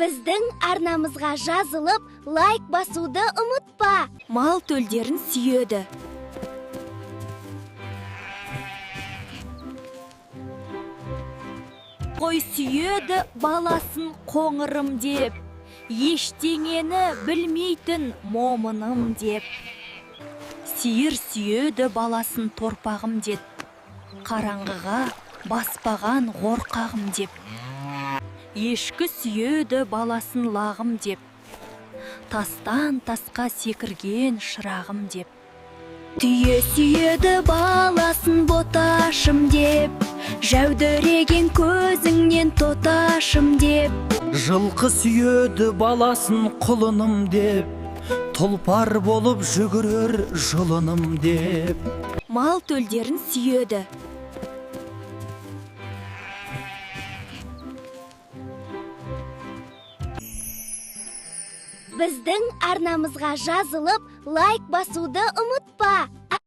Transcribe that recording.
Біздің арнамызға жазылып, лайк басуды ұмытпа. Мал төлдерін сүйеді. Қой сүйеді баласын қоңырым деп, ештеңені білмейтін момыным деп. Сиыр сүйеді баласын торпағым деп, қараңғыға баспаған қорқағым деп. Ешкі сүйеді баласын лағым деп, тастан тасқа секірген шырағым деп. Түйе сүйеді баласын боташым деп, жәудіреген көзіңнен тоташым деп. Жылқы сүйеді баласын құлыным деп, тұлпар болып жүгірер жылыным деп. Мал төлдерін сүйеді. Біздің арнамызға жазылып, лайк басуды ұмытпа.